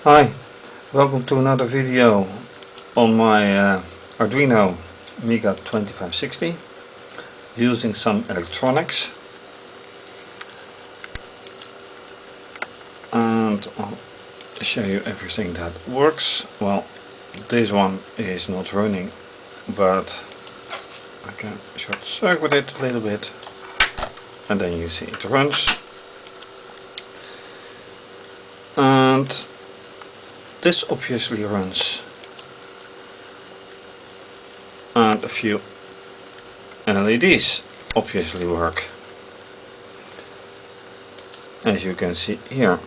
Hi, welcome to another video on my Arduino Mega2560 using some electronics, and I'll show you everything that works. Well, this one is not running, but I can short circuit it a little bit and then you see it runs. And this obviously runs, and a few LEDs obviously work, as you can see here.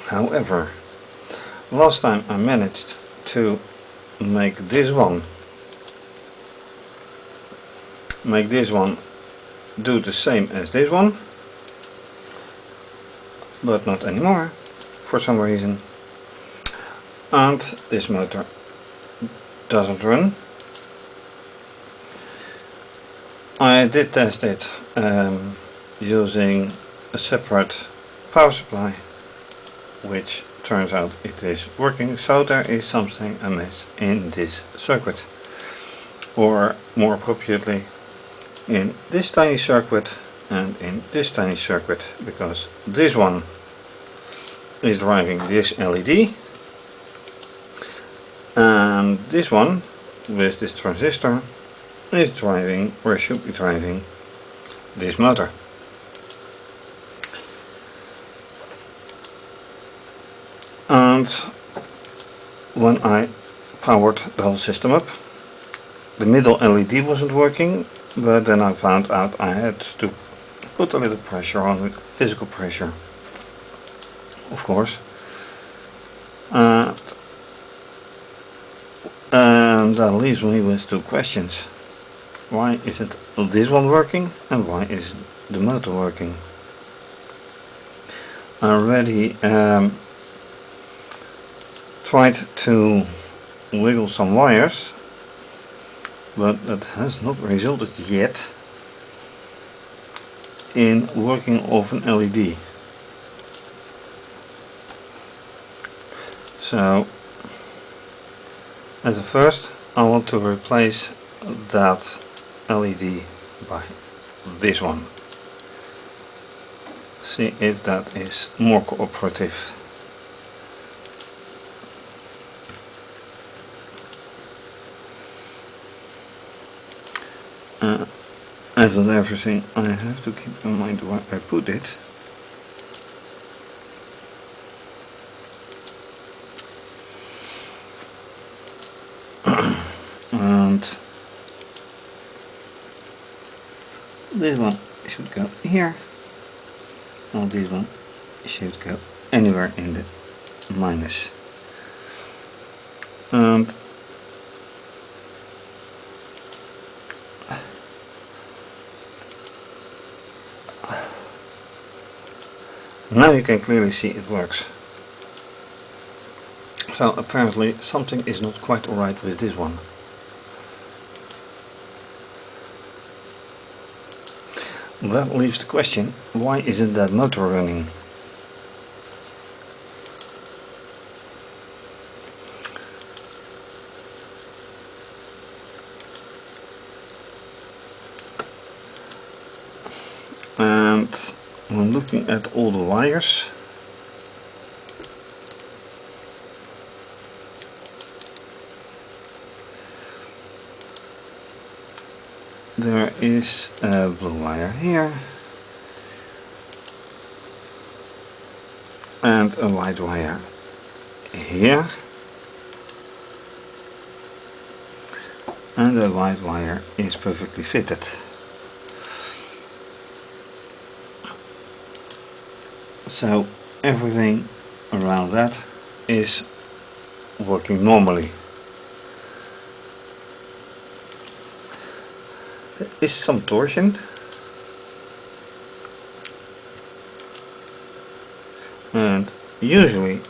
However, last time I managed to make this one do the same as this one, but not anymore for some reason, and this motor doesn't run. I did test it using a separate power supply, which turns out it is working, so there is something amiss in this circuit, or more appropriately in this tiny circuit and in this tiny circuit, because this one is driving this LED and this one with this transistor is driving, or should be driving, this motor. And when I powered the whole system up, the middle LED wasn't working, but then I found out I had to put a little pressure on it, physical pressure, of course, and that leaves me with two questions. Why isn't this one working, and why isn't the motor working? I already tried to wiggle some wires, but that has not resulted yet in working off an LED. So as a first, I want to replace that LED by this one. See if that is more cooperative. As with everything, I have to keep in mind where I put it. And this one should go here, and this one should go anywhere in the minus. And now you can clearly see it works. So apparently something is not quite alright with this one. That leaves the question, why isn't that motor running? And when looking at all the wires, there is a blue wire here and a white wire here, and the white wire is perfectly fitted. So everything around that is working normally. There is some torsion, and usually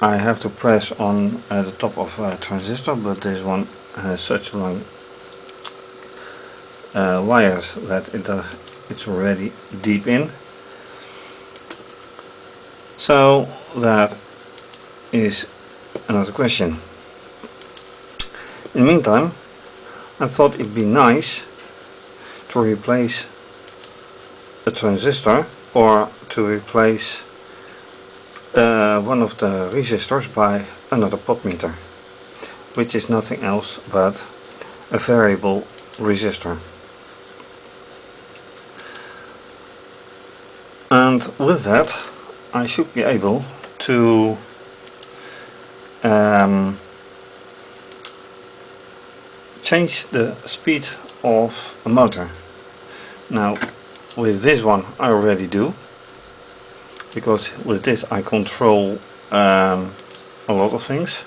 I have to press on the top of a transistor, but this one has such long wires that it's already deep in, so that is another question. In the meantime, I thought it'd be nice to replace a transistor, or to replace one of the resistors by another potmeter, which is nothing else but a variable resistor. And with that I should be able to change the speed of a motor. Now with this one I already do, because with this I control a lot of things,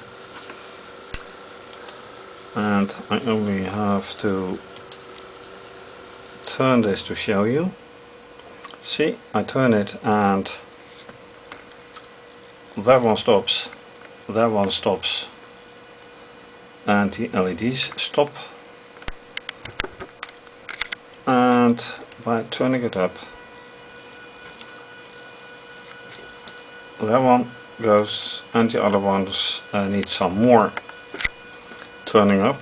and I only have to turn this to show you. See, I turn it and that one stops, that one stops, and the LEDs stop. And by turning it up, that one goes, and the other ones need some more turning up.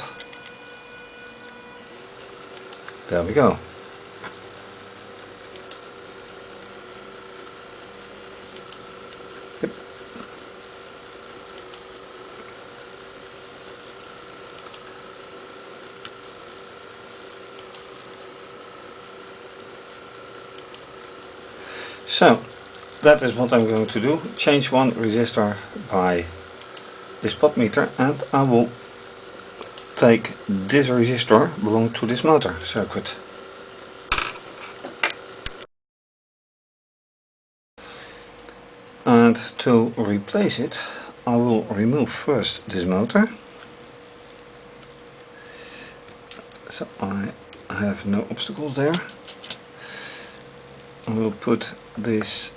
There we go. Yep. So that is what I'm going to do, change one resistor by this potmeter, and I will take this resistor belong to this motor circuit. And to replace it, I will remove first this motor, so I have no obstacles there. I will put this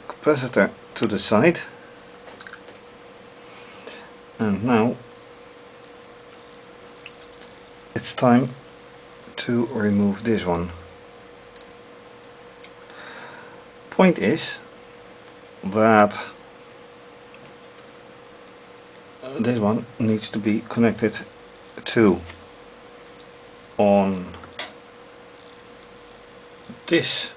capacitor to the side, and now it's time to remove this one. Point is that this one needs to be connected to on this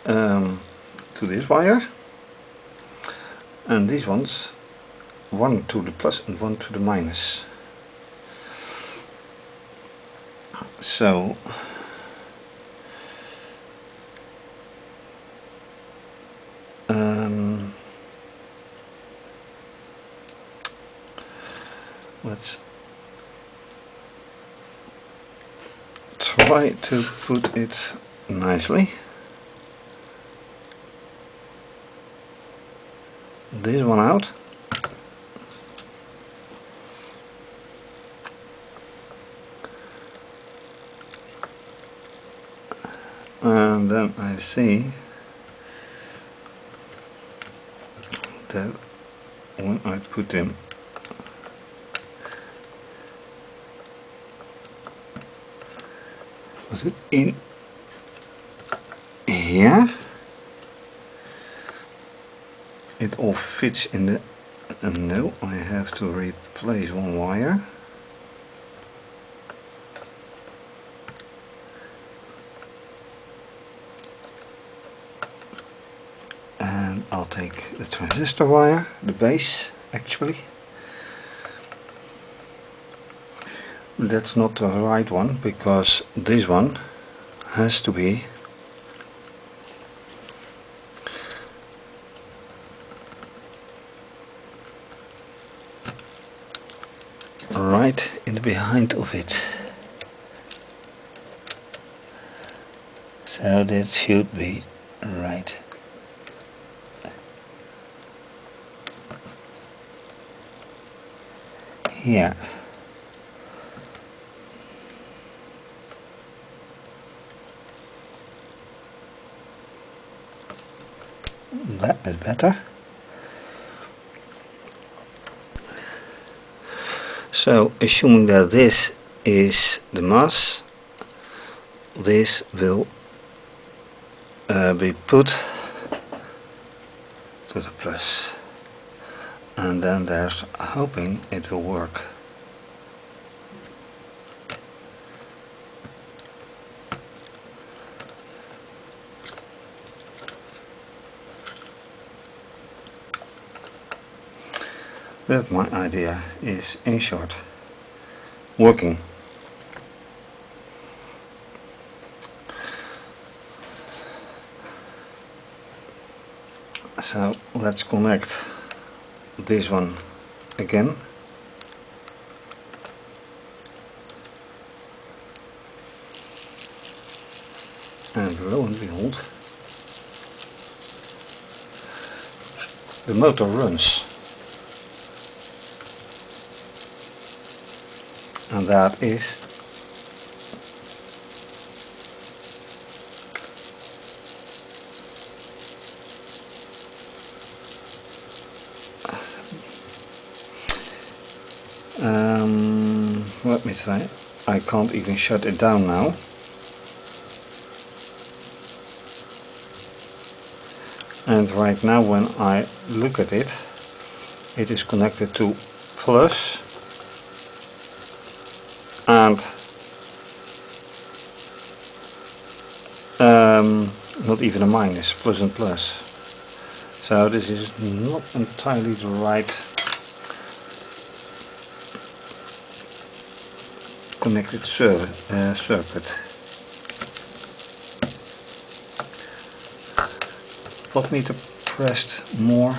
to this wire, and these ones, one to the plus and one to the minus. So let's try to put it nicely. This one out. And then I see that when I put them it in here, it all fits in the no, I have to replace one wire. And I'll take the transistor wire, the base actually. That's not the right one, because this one has to be right in the behind of it. So that should be right here. That is better. So assuming that this is the mass, this will be put to the plus, and then there's hoping it will work. But my idea is, in short, working. So let's connect this one again. And lo and behold, the motor runs. And that is let me say, I can't even shut it down now. And right now when I look at it, it is connected to plus and not even a minus, plus and plus. So this is not entirely the right connected circuit. Potmeter pressed more,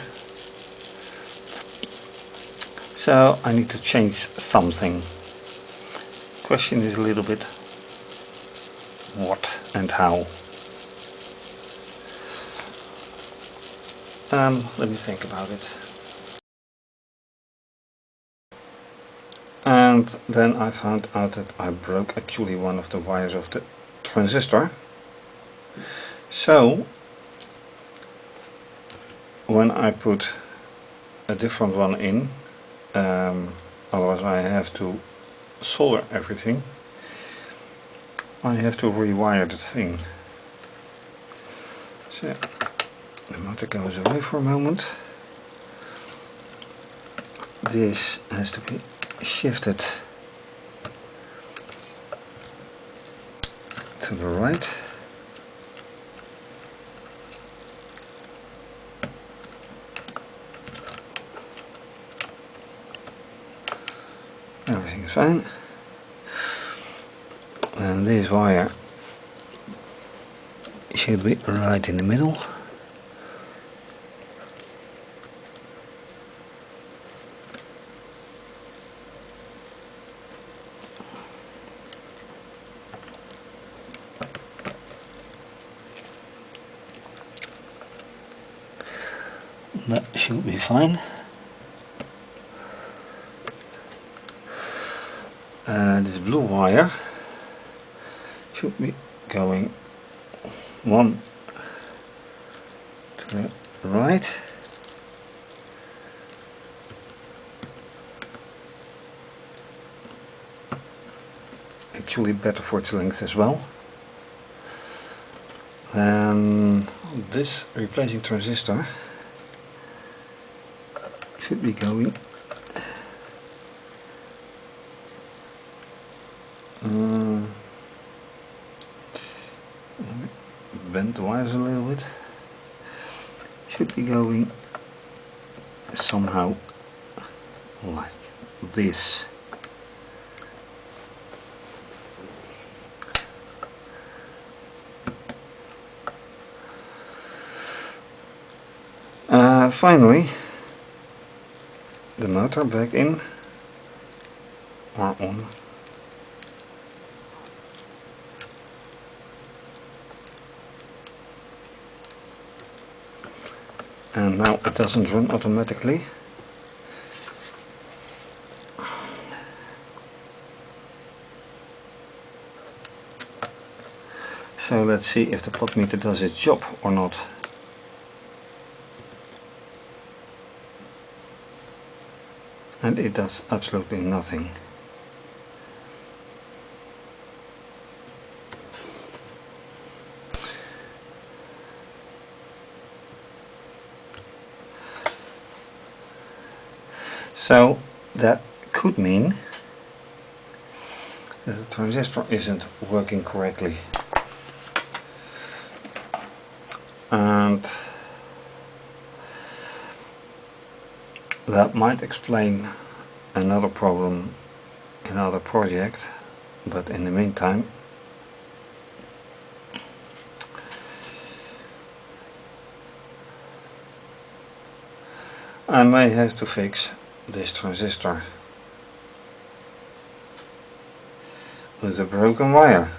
so I need to change something. Question is a little bit what and how. Let me think about it. And then I found out that I broke actually one of the wires of the transistor. So when I put a different one in, otherwise I have to solder everything, I have to rewire the thing. So the motor goes away for a moment. This has to be shifted to the right. Everything is fine. And this wire should be right in the middle. That should be fine. This blue wire should be going one to the right. Actually better for its length as well. And this replacing transistor should be going bend the wires a little bit. Should be going somehow like this. Finally, the motor back in or on. And now it doesn't run automatically. So let's see if the potmeter does its job or not. And it does absolutely nothing. So that could mean that the transistor isn't working correctly, and that might explain another problem in another project, but in the meantime I may have to fix this transistor with a broken wire.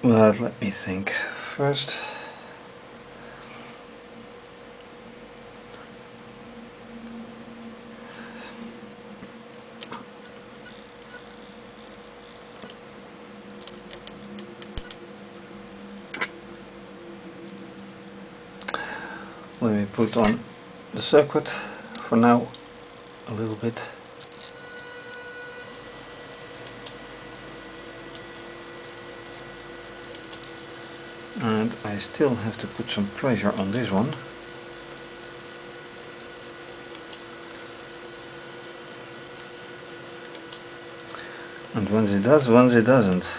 But let me think first. Let me put on the circuit for now a little bit. And I still have to put some pressure on this one. And once it does, once it doesn't.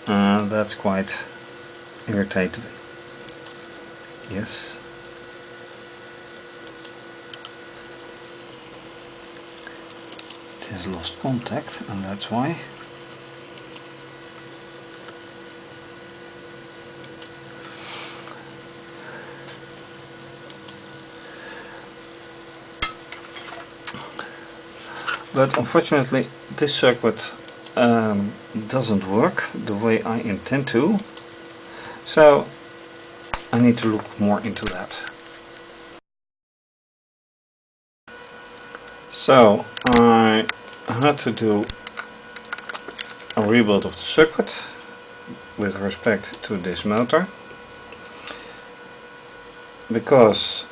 That's quite irritating. Yes. It has lost contact, and that's why. But unfortunately this circuit doesn't work the way I intend to, so I need to look more into that. So I had to do a rebuild of the circuit with respect to this motor, because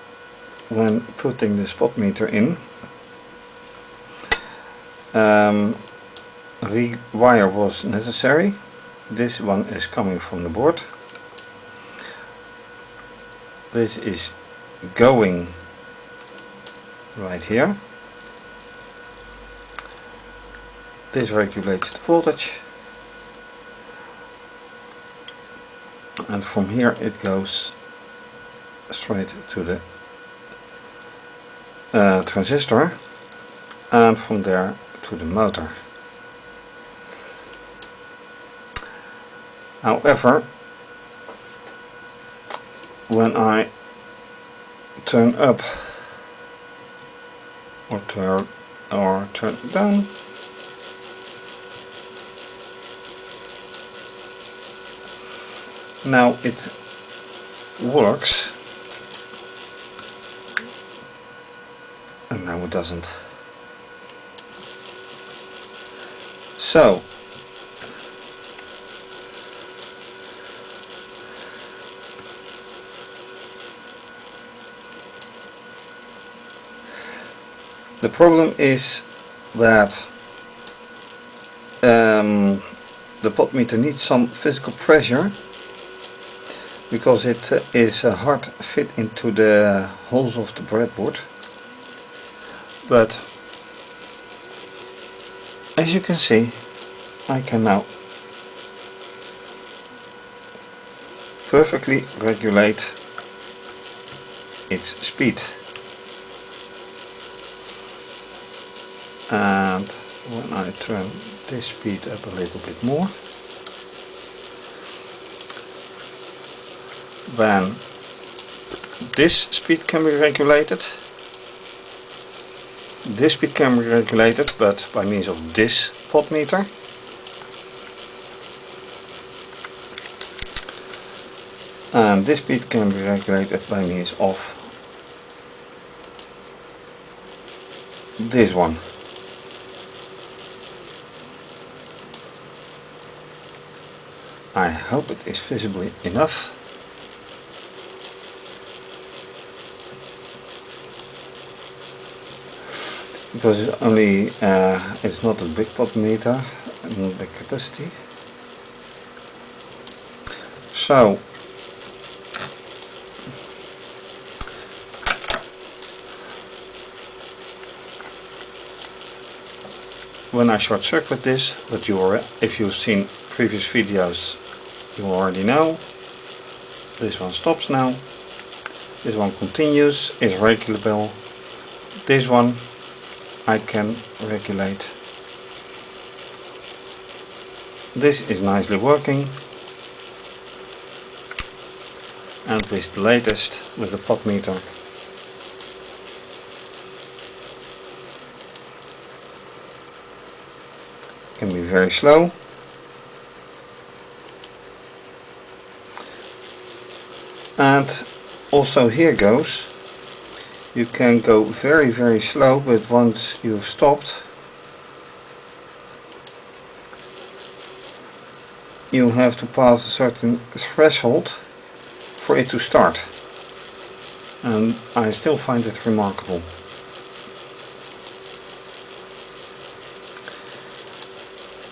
when putting the spot meter in, the wire was necessary. This one is coming from the board. This is going right here. This regulates the voltage, and from here it goes straight to the transistor, and from there to the motor. However, when I turn up or turn down, now it works, and now it doesn't. So the problem is that the potmeter needs some physical pressure, because it is a hard fit into the holes of the breadboard. But as you can see, I can now perfectly regulate its speed. And when I turn this speed up a little bit more, then this speed can be regulated. This speed can be regulated, but by means of this potmeter. And this speed can be regulated by means of this one. I hope it is visibly enough. Because it's only it's not a big potmeter, not big capacity. So when I short circuit this, but if you've seen previous videos, you already know. This one stops now. This one continues, is regulable. This one I can regulate. This is nicely working. And with the latest, with the potmeter, can be very slow. And also here goes, you can go very slow, but once you've stopped, you have to pass a certain threshold for it to start. And I still find it remarkable.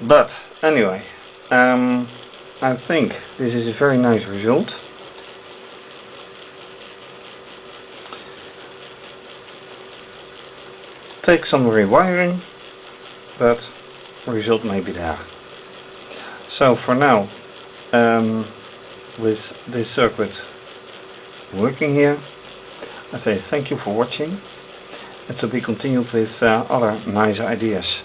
But anyway, I think this is a very nice result. Take some rewiring, but result may be there. So for now, with this circuit working here, I say thank you for watching, and to be continued with other nice ideas.